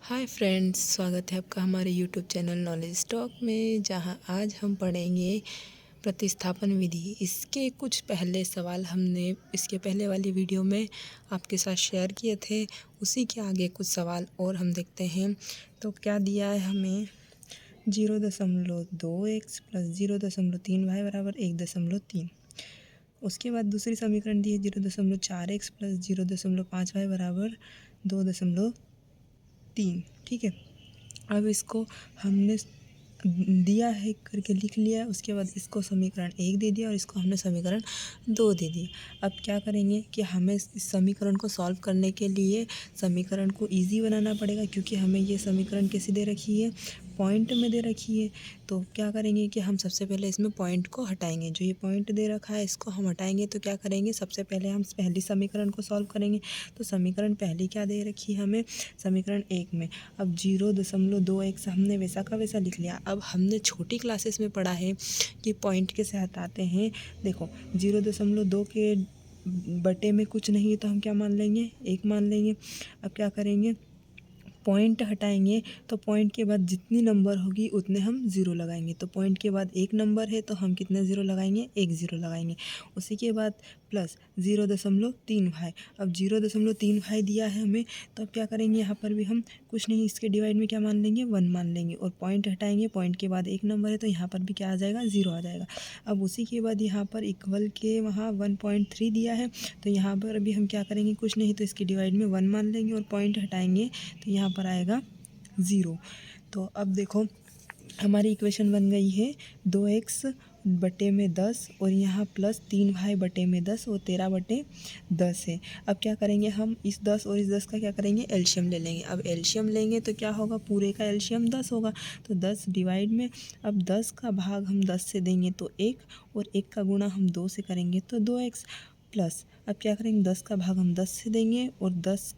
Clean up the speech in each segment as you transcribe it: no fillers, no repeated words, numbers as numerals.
Hi friends, स्वागत है आपका हमारे यूट्यूब चैनल नॉलेज टॉक में, जहां आज हम पढ़ेंगे प्रतिस्थापन विधि। इसके कुछ पहले सवाल हमने इसके पहले वाली वीडियो में आपके साथ शेयर किए थे। उसी के आगे कुछ सवाल और हम देखते हैं। तो क्या दिया है हमें, 0.2x प्लस 0.3y बराबर 1.3। उसके बाद दूसरी समीकरण दी है 0.4x प्लस 0.5y बराबर 2.3। ठीक है, अब इसको हमने दिया है करके लिख लिया। उसके बाद इसको समीकरण 1 दे दिया और इसको हमने समीकरण 2 दे दिया। अब क्या करेंगे कि हमें इस समीकरण को सॉल्व करने के लिए समीकरण को इजी बनाना पड़ेगा, क्योंकि हमें ये समीकरण कैसी दे रखी है, पॉइंट में दे रखी है। तो क्या करेंगे कि हम सबसे पहले इसमें पॉइंट को हटाएंगे। जो ये पॉइंट दे रखा है इसको हम हटाएंगे। तो क्या करेंगे, सबसे पहले हम पहली समीकरण को सॉल्व करेंगे। तो समीकरण पहली क्या दे रखी है हमें, समीकरण 1 में। अब 0.2x हमने वैसा का वैसा लिख लिया। अब हमने छोटी क्लासेस में पढ़ा है कि पॉइंट कैसे हटाते हैं। देखो, 0.2 के बटे में कुछ नहीं है तो हम क्या मान लेंगे, 1 मान लेंगे। अब क्या करेंगे, पॉइंट हटाएंगे तो पॉइंट के बाद जितनी नंबर होगी उतने हम ज़ीरो लगाएंगे। तो पॉइंट के बाद एक नंबर है तो हम कितने ज़ीरो लगाएंगे, 1 ज़ीरो लगाएंगे। उसी के बाद प्लस 0.3y। अब 0.3y दिया है हमें, तो अब क्या करेंगे, यहाँ पर भी हम कुछ नहीं, इसके डिवाइड में क्या मान लेंगे, 1 मान लेंगे। और पॉइंट हटाएंगे, पॉइंट के बाद एक नंबर है तो यहाँ पर भी क्या आ जाएगा, 0 आ जाएगा। अब उसी के बाद यहाँ पर इक्वल के वहाँ 1.3 दिया है, तो यहाँ पर अभी हम क्या करेंगे, कुछ नहीं, तो इसके डिवाइड में 1 मान लेंगे और पॉइंट हटाएंगे तो यहाँ पर आएगा 0। तो अब देखो, हमारी इक्वेशन बन गई है 2x बटे में 10 और यहाँ प्लस 3y बटे में 10 और 13 बटे 10 है। अब क्या करेंगे, हम इस 10 और इस 10 का क्या करेंगे, एलशियम ले लेंगे। अब एलशियम लेंगे तो क्या होगा, पूरे का एलशियम 10 होगा। तो 10 डिवाइड में, अब 10 का भाग हम 10 से देंगे तो 1, और 1 का गुणा हम 2 से करेंगे तो 2x। प्लस अब क्या करेंगे, 10 का भाग हम 10 से देंगे और 10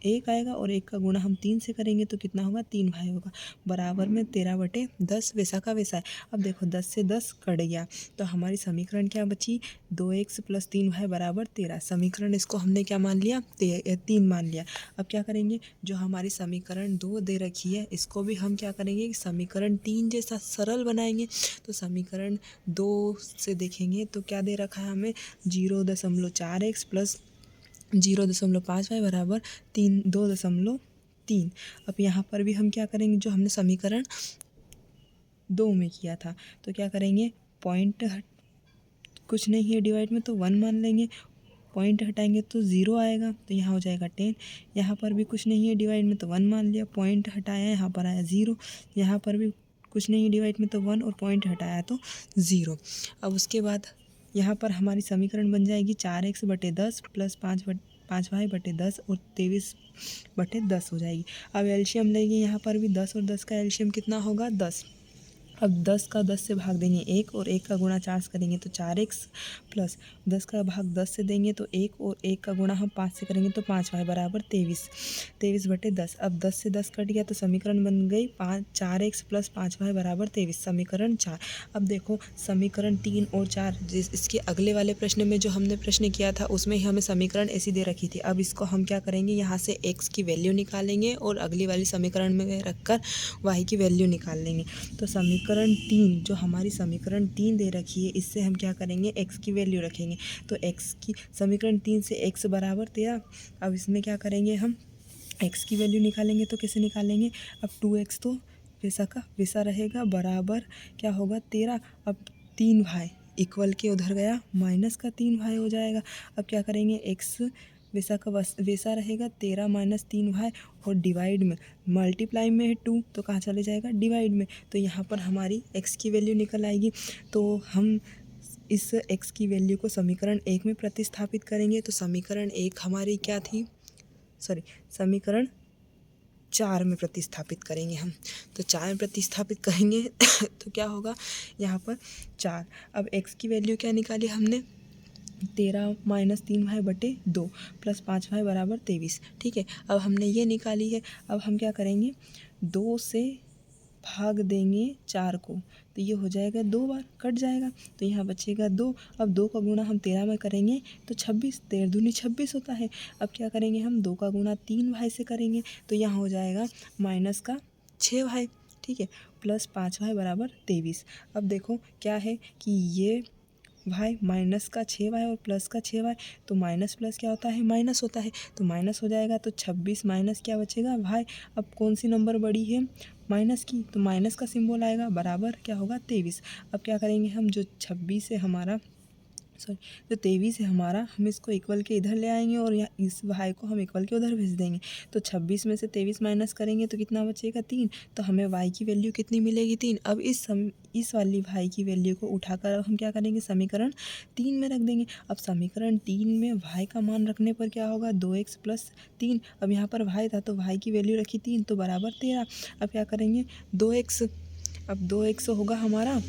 1 आएगा, और 1 का गुणा हम 3 से करेंगे तो कितना होगा, 3y होगा, बराबर में 13 बटे 10 वैसा का वैसा है। अब देखो, 10 से 10 कट गया तो हमारी समीकरण क्या बची, 2x प्लस 3y बराबर 13। समीकरण इसको हमने क्या मान लिया, 3 मान लिया। अब क्या करेंगे, जो हमारी समीकरण 2 दे रखी है इसको भी हम क्या करेंगे, समीकरण 3 जैसा सरल बनाएंगे। तो समीकरण 2 से देखेंगे तो क्या दे रखा है हमें, 0.4x प्लस 0.5y बराबर 2.3। अब यहाँ पर भी हम क्या करेंगे, जो हमने समीकरण 2 में किया था, तो क्या करेंगे, पॉइंट कुछ नहीं है डिवाइड में तो 1 मान लेंगे। पॉइंट हटाएंगे तो 0 आएगा, तो यहाँ हो जाएगा 10। यहाँ पर भी कुछ नहीं है डिवाइड में तो 1 मान लिया, पॉइंट हटाया, यहाँ पर आया 0। यहाँ पर भी कुछ नहीं है डिवाइड में तो 1 और पॉइंट हटाया तो 0। अब उसके बाद यहाँ पर हमारी समीकरण बन जाएगी 4x बटे 10 प्लस 5y बटे 10 और 23 बटे 10 हो जाएगी। अब एलशियम लेंगे, यहाँ पर भी 10 और 10 का एलशियम कितना होगा, 10। अब 10 का 10 से भाग देंगे 1 और 1 का गुणा 4 से करेंगे तो 4x, प्लस 10 का भाग 10 से देंगे तो 1 और 1 का गुणा हम 5 से करेंगे तो 5y बराबर 23 बटे 10। अब 10 से 10 कट गया तो समीकरण बन गई 4x प्लस 5y बराबर 23, समीकरण 4। अब देखो, समीकरण 3 और 4 इसके अगले वाले प्रश्न में जो हमने प्रश्न किया था उसमें ही हमें समीकरण ऐसी दे रखी थी। अब इसको हम क्या करेंगे, यहाँ से x की वैल्यू निकालेंगे और अगली वाली समीकरण में रखकर y की वैल्यू निकाल लेंगे। तो समीकरण 3, जो हमारी समीकरण 3 दे रखी है, इससे हम क्या करेंगे, x की वैल्यू रखेंगे। तो x की समीकरण 3 से x बराबर 13। अब इसमें क्या करेंगे, हम x की वैल्यू निकालेंगे। तो कैसे निकालेंगे, अब 2x तो वैसा का वैसा रहेगा, बराबर क्या होगा, 13। अब 3y इक्वल के उधर गया, माइनस का 3y हो जाएगा। अब क्या करेंगे, x वैसा का वैसा रहेगा, 13 माइनस 3y, और डिवाइड में, मल्टीप्लाई में है 2 तो कहाँ चले जाएगा, डिवाइड में। तो यहाँ पर हमारी x की वैल्यू निकल आएगी। तो हम इस x की वैल्यू को समीकरण 1 में प्रतिस्थापित करेंगे। तो समीकरण 1 हमारी क्या थी, समीकरण 4 में प्रतिस्थापित करेंगे हम। तो 4 में प्रतिस्थापित करेंगे तो क्या होगा, यहाँ पर 4। अब x की वैल्यू क्या निकाली हमने, 13 माइनस 3y बटे 2 प्लस 5y बराबर 23। ठीक है, अब हमने ये निकाली है। अब हम क्या करेंगे, 2 से भाग देंगे 4 को, तो ये हो जाएगा 2 बार, कट जाएगा तो यहाँ बचेगा 2। अब 2 का गुणा हम 13 में करेंगे तो 26, 13 दूनी 26 होता है। अब क्या करेंगे हम 2 का गुणा 3 भाई से करेंगे तो यहाँ हो जाएगा माइनस का 6 भाई, ठीक है, प्लस 5 भाई बराबर 23। अब देखो क्या है कि ये भाई माइनस का 6 भाई और प्लस का 6 भाई, तो माइनस प्लस क्या होता है, माइनस होता है, तो माइनस हो जाएगा। तो 26 माइनस क्या बचेगा भाई, अब कौन सी नंबर बड़ी है, माइनस की, तो माइनस का सिंबल आएगा, बराबर क्या होगा 23। अब क्या करेंगे हम, जो 26 है हमारा, सॉरी जो 23 है हमारा, हम इसको इक्वल के इधर ले आएंगे और यहाँ इस भाई को हम इक्वल के उधर भेज देंगे। तो 26 में से 23 माइनस करेंगे तो कितना बचेगा 3, तो हमें y की वैल्यू कितनी मिलेगी 3। अब इस वाली भाई की वैल्यू को उठाकर अब हम क्या करेंगे, समीकरण 3 में रख देंगे। अब समीकरण 3 में y का मान रखने पर क्या होगा, 2x प्लस 3। अब यहाँ पर y था तो y की वैल्यू रखी 3 तो बराबर 13। अब क्या करेंगे 2x, अब 2x होगा हमारा,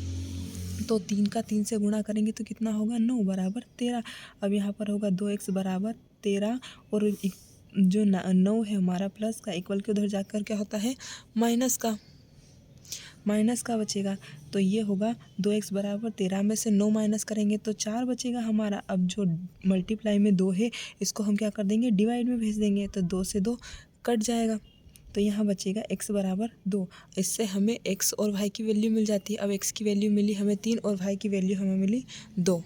तो 3 का 3 से गुणा करेंगे तो कितना होगा 9 बराबर 13। अब यहाँ पर होगा 2x बराबर 13 और जो 9 है हमारा प्लस का, इक्वल के उधर जाकर क्या होता है माइनस का बचेगा। तो ये होगा 2x बराबर 13 में से 9 माइनस करेंगे तो 4 बचेगा हमारा। अब जो मल्टीप्लाई में 2 है इसको हम क्या कर देंगे, डिवाइड में भेज देंगे, तो 2 से 2 कट जाएगा, तो यहाँ बचेगा x बराबर 2। इससे हमें x और y की वैल्यू मिल जाती है। अब x की वैल्यू मिली हमें 3 और y की वैल्यू हमें मिली 2।